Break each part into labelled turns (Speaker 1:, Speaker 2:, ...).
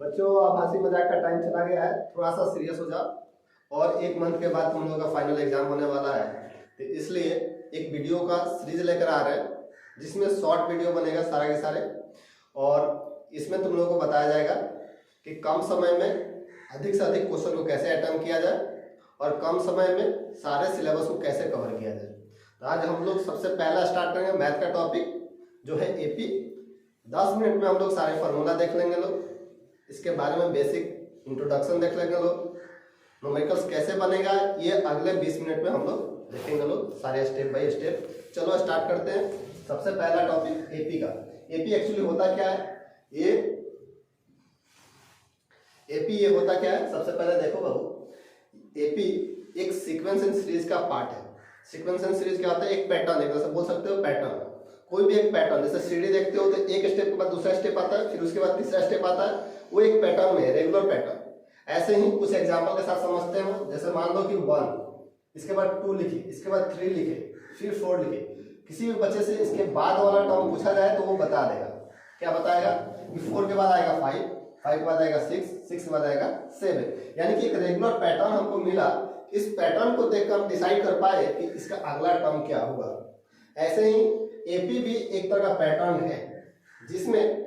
Speaker 1: बच्चों अब हंसी मजाक का टाइम चला गया है, थोड़ा सा सीरियस हो जाओ। और एक मंथ के बाद तुम लोगों का फाइनल एग्जाम होने वाला है, तो इसलिए एक वीडियो का सीरीज लेकर आ रहे हैं जिसमें शॉर्ट वीडियो बनेगा सारे के सारे। और इसमें तुम लोगों को बताया जाएगा कि कम समय में अधिक से अधिक क्वेश्चन को कैसे अटेम्प्ट किया जाए और कम समय में सारे सिलेबस को कैसे कवर किया जाए। तो आज हम लोग सबसे पहला स्टार्ट करेंगे मैथ का टॉपिक जो है एपी। 10 मिनट में हम लोग सारे फार्मूला देख लेंगे लोग, इसके बारे में बेसिक इंट्रोडक्शन देख लेंगे लोग, न्यूमेरिकल्स कैसे बनेगा ये अगले 20 मिनट में हम लोग देखेंगे लोग सारे स्टेप बाय स्टेप। चलो स्टार्ट करते हैं। सबसे पहला टॉपिक एपी का। एपी एक्चुअली होता क्या है, एपी ये होता क्या है, सबसे पहले देखो बाबू, एपी एक सीक्वेंस एंड सीरीज का पार्ट है। सीक्वेंस एंड सीरीज क्या होता है, एक पैटर्न, एक जैसे बोल सकते हो पैटर्न, कोई भी एक पैटर्न, जैसे सीढ़ी देखते हो तो एक स्टेप के बाद दूसरा स्टेप आता है, फिर उसके बाद तीसरा स्टेप आता है, वो एक पैटर्न में है, रेगुलर पैटर्न। ऐसे ही कुछ एग्जांपल के साथ समझते हैं। जैसे मान लो कि 1, इसके बाद 2 लिखे, इसके बाद 3 लिखे, फिर 4 लिखे। किसी भी बच्चे से इसके बाद वाला टर्म पूछा जाए तो वो बता देगा। क्या बताएगा कि 4 के बाद आएगा 5, 5 के बाद आएगा 6, 6 के बाद आएगा 7। यानी कि एक रेगुलर पैटर्न हमको मिला। इस पैटर्न को देखकर हम डिसाइड कर पाए कि इसका अगला टर्म क्या होगा। ऐसे ही एपी भी एक तरह का पैटर्न है जिसमें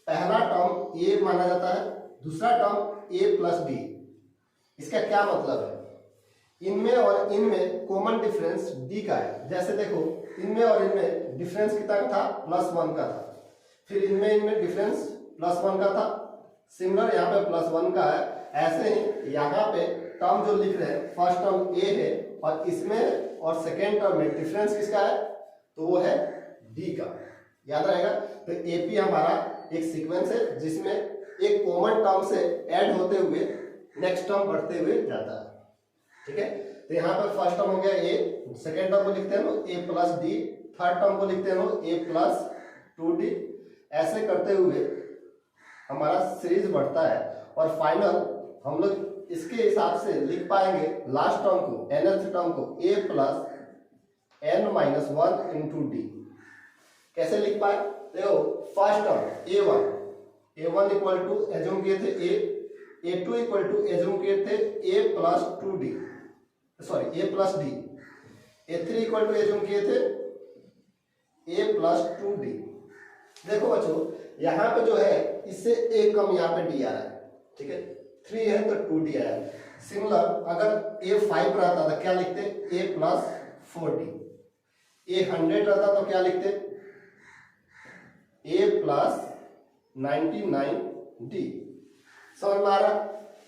Speaker 1: पहला टर्म ए माना जाता है, दूसरा टर्म ए प्लस बी। इसका क्या मतलब है, इनमें और इनमें कॉमन डिफरेंस डी का है। जैसे देखो इनमें और इनमें डिफरेंस कितना था, +1 का था, फिर इनमें डिफरेंस +1 का था, सिमिलर यहाँ पे +1 का है। ऐसे ही यहाँ पे टर्म जो लिख रहे हैं, फर्स्ट टर्म ए है और इसमें और सेकेंड टर्म में डिफरेंस किसका है, तो वो है डी का। याद रहेगा। तो एपी हमारा एक सीक्वेंस है जिसमें एक कॉमन टर्म से ऐड होते हुए नेक्स्ट टर्म बढ़ते हुए जाता है। ठीक है, तो यहाँ पर फर्स्ट टर्म हो गया ए, सेकेंड टर्म को लिखते हैं ए प्लस डी, थर्ड टर्म को लिखते हैं ए प्लस 2d। ऐसे करते हुए हमारा सीरीज बढ़ता है और फाइनल हम लोग इसके हिसाब से लिख पाएंगे लास्ट टर्म को, nth टर्म को a plus n-1 into d. कैसे लिख पाए, देखो first term a1 equal to assume किए थे a2 इक्वल टू एज्यूम किए थे a plus 2d, sorry a plus d, a3 equal to assume किए थे a प्लस 2d। देखो बच्चों यहाँ पे जो है इससे एक कम यहाँ पे d आ रहा है, ठीक है, 3 है तो 2d आया। सिमिलर अगर a5 रहता था क्या लिखते, a प्लस 4d। a100 रहता तो क्या लिखते, a प्लस 99d। समझ में आ रहा।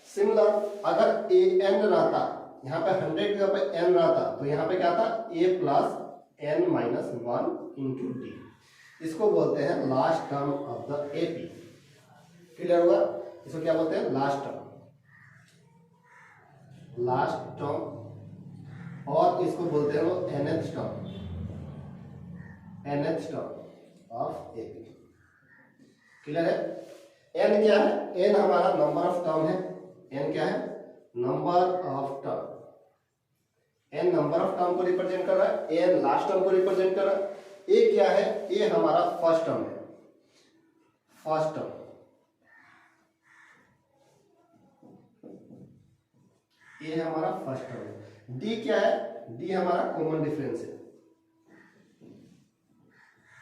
Speaker 1: सिमिलर अगर an रहता, यहाँ पे 100 के ऊपर n रहता तो यहाँ पे क्या था, a plus n-1 into D. इसको बोलते हैं last term of the AP. Clear हुआ। इसको क्या बोलते हैं, लास्ट टर्म, लास्ट टर्म। और इसको बोलते हैं वो nth term of AP. Clear है। n क्या है, n हमारा नंबर ऑफ टर्म है। n क्या है, number of term. n number of term को रिप्रेजेंट कर रहा है, n लास्ट टर्म को रिप्रेजेंट कर रहा है। a क्या है, a हमारा फर्स्ट टर्म है, फर्स्ट टर्म। a हमारा फर्स्ट टर्म है। d क्या है, d हमारा कॉमन डिफरेंस है,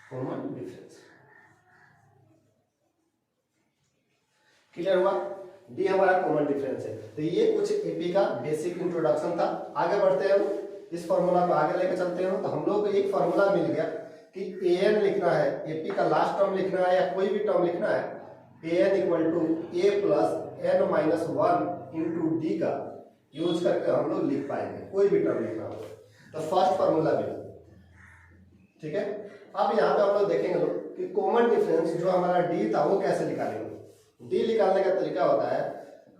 Speaker 1: कॉमन डिफरेंस। क्लियर हुआ। डी हमारा कॉमन डिफरेंस है। तो ये कुछ एपी का बेसिक इंट्रोडक्शन था। आगे बढ़ते हैं, इस फॉर्मूला को आगे लेकर चलते हैं। तो हम लोग को एक फॉर्मूला मिल गया कि an लिखना है, एपी का लास्ट टर्म लिखना है या कोई भी टर्म लिखना है, an equal to a plus n-1 into d का यूज करके हम लोग लिख पाएंगे कोई भी टर्म लिखना हो। तो फर्स्ट फॉर्मूला मिला। ठीक है, अब यहाँ पे हम लोग देखेंगे लोग कि कॉमन डिफरेंस जो हमारा डी था वो कैसे निकालेंगे। डी निकालने का तरीका होता है,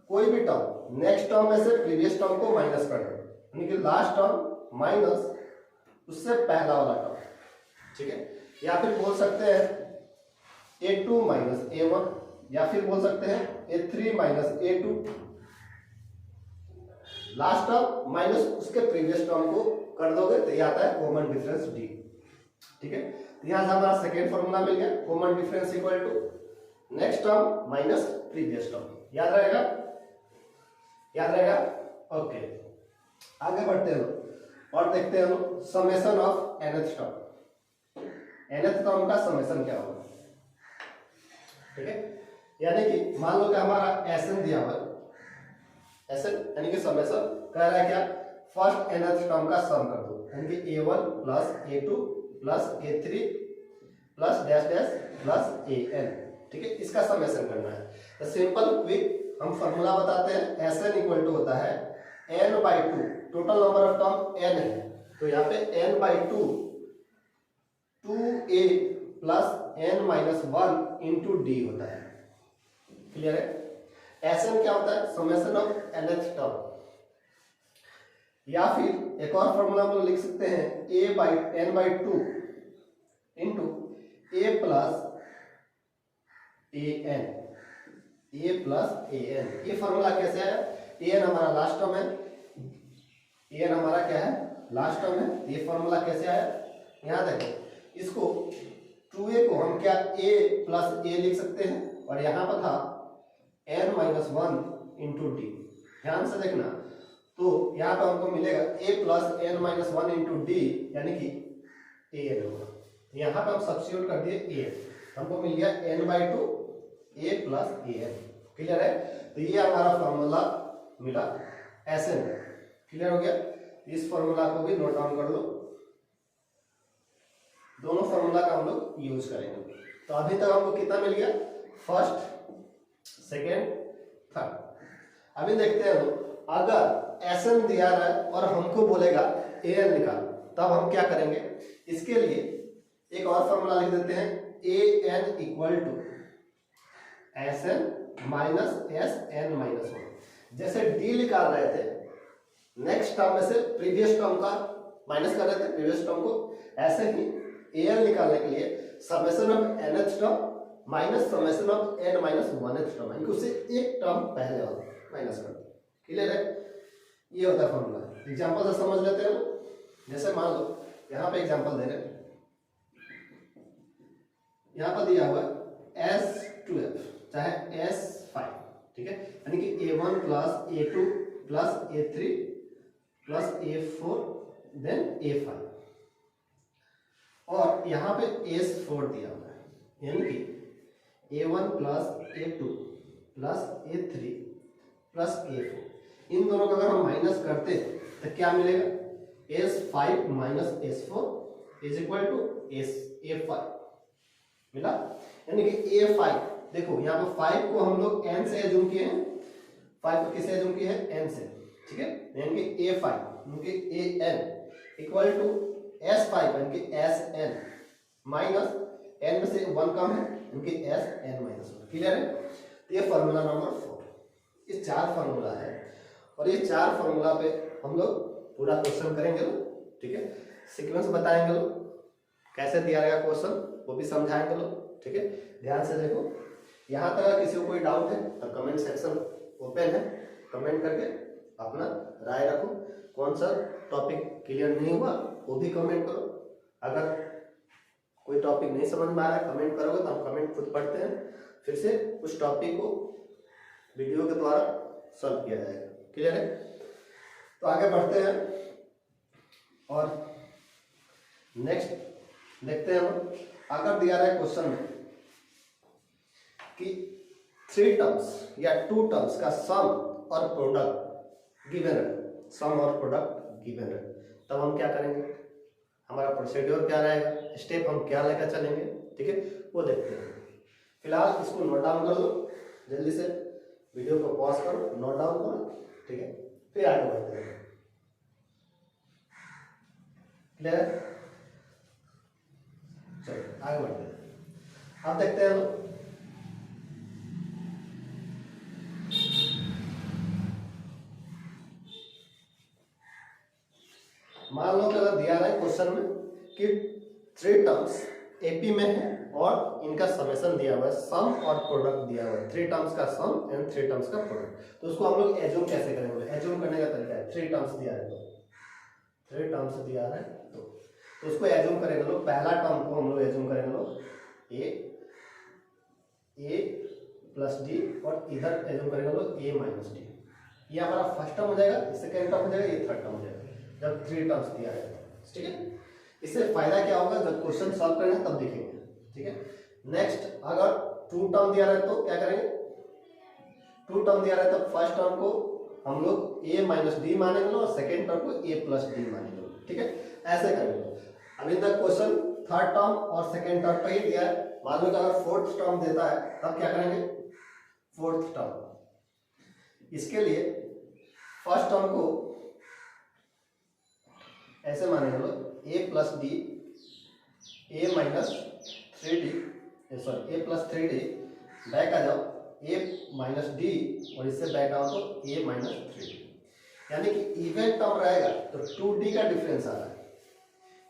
Speaker 1: कोई भी टर्म नेक्स्ट टर्म में से प्रीवियस टर्म को माइनस कर दो, यानी कि लास्ट टर्म माइनस उससे पहला वाला टर्म। ठीक है, या फिर बोल सकते हैं a2 माइनस a1, या फिर बोल सकते हैं a3 minus a2, last term minus उसके प्रीवियस टर्म को कर दोगे तो ये आता है कॉमन डिफरेंस डी। ठीक है, तो यहां से हमारा सेकेंड फॉर्मूला मिल गया, common difference equal to next term minus previous term. याद रहेगा? याद रहेगा? ओके, आगे बढ़ते हैं और देखते हैं summation of nth term. nth term का समेशन क्या होगा? ठीक है, यानी कि मान लो कि हमारा Sn दिया हुआ है, Sn यानी कि समेशन कह रहा है क्या, फर्स्ट nth टर्म का सम कर दो, यानी कि a1 plus a2 plus a3 plus dash dash plus an। ठीक है, इसका समेशन करना है। तो सिंपल क्विक हम फॉर्मूला बताते हैं, Sn इक्वल टू होता है n/2, total number of term n है, तो यहाँ पे n/2 2a plus n-1 into d होता है। क्लियर है? Sn क्या होता है? Summation of nth term. या फिर एक और फॉर्मूला हम लोग लिख सकते हैं n/2 into a plus an, a plus an। ये फॉर्मूला कैसे है? an हमारा लास्ट टर्म है, an हमारा क्या है? लास्ट टर्म है। ये फॉर्मूला कैसे आया? यहाँ देखो, इसको 2a को हम क्या a प्लस a लिख सकते हैं, और यहाँ पर था n-1 इंटू डी। ध्यान से देखना, तो यहाँ पर हमको मिलेगा a plus n-1 into D, यानी कि an होगा। यहाँ पर हम सब्स्टिट्यूट कर दिए a, हमको मिल गया n/2 a plus an। Clear है? तो ये हमारा फॉर्मूला मिला Sn। क्लियर हो गया? इस फॉर्मूला को भी नोट डाउन कर लो, दोनों फॉर्मूला का हम लोग यूज करेंगे। तो अभी तक हमको कितना मिल गया? First, second, third. अभी देखते हैं लोग, अगर Sn दिया रहा है और हमको बोलेगा an निकाल, तब हम क्या करेंगे? इसके लिए एक और फॉर्मूला लिख देते हैं, an equal to Sn minus Sn-1। जैसे d निकाल रहे थे, नेक्स्ट टर्म में से प्रीवियस टर्म का माइनस कर रहे थे, प्रीवियस टर्म को, ऐसे ही an निकालने के लिए summation of nth term minus summation of n-1th term, यानी कि उससे एक टर्म पहले वाला माइनस कर दो। क्लियर है? ये होता है फॉर्मूला। एग्जांपल से समझ लेते हैं। जैसे मान लो यहाँ पे एग्जांपल दे रहे हैं, यहाँ पर दिया हुआ S12 चाहे S5, ठीक है, यानी कि a1 plus a2 plus a3 plus a4 then a5, और यहाँ पे S4 दिया हुआ है, यानी कि a1 plus a2 plus a3 plus a4। इन दोनों का अगर हम माइनस करते तो क्या मिलेगा? S5 minus S4 is equal to a5 मिला, यानी कि a5। देखो यहाँ पर 5 को हम लोग n से एज्यूम किए हैं, 5 को किसे एज्यूम किए हैं? n से। ठीक है, यानी कि a5 यानी कि an इक्वल टू S5 यानी कि Sn माइनस n में से 1 कम है, यानी कि Sn-1। क्लियर है? तो ये फॉर्मूला नंबर 4। ये 4 फॉर्मूला है, और ये 4 फॉर्मूला पे हम लोग पूरा क्वेश्चन करेंगे लोग। ठीक है, सीक्वेंस बताएंगे लोग, कैसे दिया रहेगा क्वेश्चन वो भी समझाएंगे लोग। ठीक है, ध्यान से देखो। यहाँ तक अगर किसी को कोई डाउट है तो कमेंट सेक्शन ओपन है, कमेंट करके अपना राय रखो। कौन सा टॉपिक क्लियर नहीं हुआ वो भी कमेंट करो। अगर कोई टॉपिक नहीं समझ में आ रहा है कमेंट करोगे तो हम कमेंट खुद पढ़ते हैं, फिर से उस टॉपिक को वीडियो के द्वारा सॉल्व किया जाएगा। क्लियर है? तो आगे बढ़ते हैं और नेक्स्ट देखते हैं हम। अगर दिया रहा है क्वेश्चन में कि 3 टर्म्स या 2 टर्म्स का सम और प्रोडक्ट गिवन है, सम और प्रोडक्ट गिवन है, तब हम क्या करेंगे? हमारा प्रोसीड्योर क्या रहेगा, स्टेप हम क्या लेकर चलेंगे? ठीक है, वो देखते हैं। फिलहाल इसको नोट डाउन कर लो, जल्दी से वीडियो को पॉज करो, नोट डाउन करो। ठीक है, फिर आगे बढ़ते हैं। क्लियर है? चलिए आगे बढ़ते हैं। अब देखते हैं लोग, मान लो कि अगर दिया रहा है क्वेश्चन में कि 3 टर्म्स एपी में है और इनका समेशन दिया हुआ है, सम और प्रोडक्ट दिया हुआ है, 3 टर्म्स का सम एंड 3 टर्म्स का प्रोडक्ट, तो उसको हम लोग एज्यूम कैसे करेंगे? एज्यूम करने का तरीका है, 3 टर्म्स दिया है तो 3 टर्म्स दिया है तो उसको एज्यूम करेंगे लोग। पहला टर्म को हम लोग एज्यूम करेंगे लोग ए, ए प्लस डी और इधर एज्यूम करेंगे लोग ए माइनस डी। ये हमारा फर्स्ट टर्म हो जाएगा, ये सेकेंड टर्म हो जाएगा, ये थर्ड टर्म हो जाएगा जब 3 टर्म्स दिया है। ठीक है, इससे फायदा क्या होगा, जब क्वेश्चन सॉल्व करेंगे तब दिखेंगे। ठीक है, नेक्स्ट अगर 2 टर्म दिया रहे तो क्या करेंगे, 2 टर्म दिया रहे तो फर्स्ट टर्म को हम लोग ए माइनस डी मानेंगे और सेकेंड टर्म को ए प्लस डी मानेंगे। ठीक है, ऐसे करेंगे। अभी तक क्वेश्चन थर्ड टर्म और सेकेंड टर्म पे ही दिया है, बाद में अगर फोर्थ टर्म देता है तब क्या करेंगे, फोर्थ टर्म। इसके लिए फर्स्ट टर्म को ऐसे मानेंगे लोग ए प्लस डी, ए माइनस 3d, सॉरी ए प्लस 3d, बैक आ जाओ ए माइनस डी और इससे बैक आओ तो ए माइनस 3d, यानी कि इवन टर्म रहेगा तो 2d का डिफरेंस आ रहा है,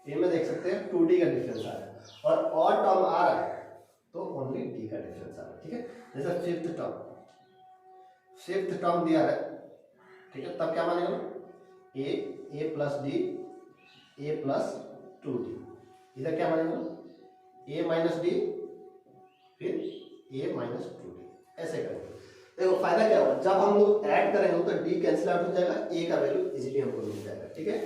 Speaker 1: ये में देख सकते हैं 2d का डिफरेंस आ रहा है, और ऑड टर्म आ रहा है तो ओनली d का डिफरेंस आ रहा है। ठीक है, जैसे फिफ्थ टर्म दिया है, ठीक है, तब क्या मानेगा ए प्लस डी, ए प्लस 2d, इधर क्या मानेगा ए माइनस डी फिर ए माइनस 2d, ऐसे करेंगे। देखो फायदा क्या होगा, जब हम लोग ऐड करेंगे तो डी कैंसिल आउट हो जाएगा, ए का वैल्यू इजीली हमको मिल जाएगा। ठीक है,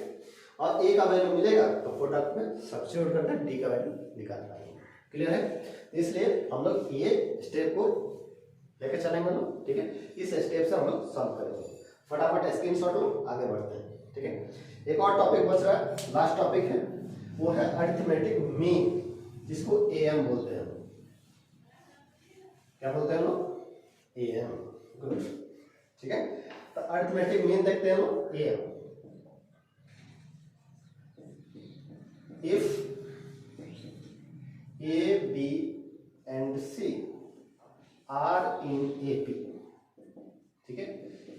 Speaker 1: और ए का वैल्यू मिलेगा तो प्रोडक्ट में सब्स्टिट्यूट करके डी का वैल्यू निकाल पाएंगे। क्लियर है, इसलिए हम लोग ये स्टेप को लेके चलेंगे लोग। ठीक है, इस स्टेप से हम लोग सॉल्व करेंगे। फटाफट स्क्रीनशॉट लो, आगे बढ़ते हैं। ठीक है, एक और टॉपिक बच रहा है, लास्ट टॉपिक है, वो है अरिथमेटिक मीन, जिसको एएम बोलते हैं। क्या बोलते हैं लोग, एएम। गुड, ठीक है, तो अरिथमेटिक मीन देखते हैं लोग, am. If A, B and C are in AP, ठीक है,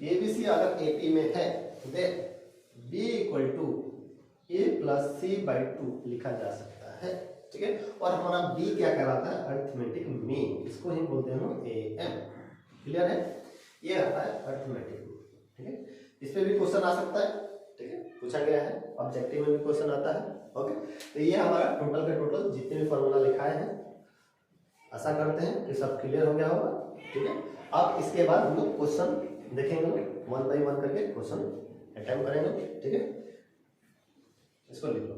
Speaker 1: A B C अगर AP में है then B equal to A plus C by 2 लिखा जा सकता है। ठीक है, और हमारा B क्या कहलाता है, अरिथमेटिक मीन, इसको ही बोलते हैं हम AM। क्लियर है, ये आता है अरिथमेटिक मीन। ठीक है, इस पे भी क्वेश्चन आ सकता है। ठीक है, पूछा गया है, ऑब्जेक्टिव में भी क्वेश्चन आता है। ओके, तो ये हमारा टोटल का टोटल जितने भी फॉर्मूला लिखाए हैं, आशा करते हैं कि सब क्लियर हो गया होगा। ठीक है, अब इसके बाद हम लोग क्वेश्चन देखेंगे, 1 बाई 1 करके क्वेश्चन अटेम्प्ट करेंगे। ठीक है, इसको लिख लो।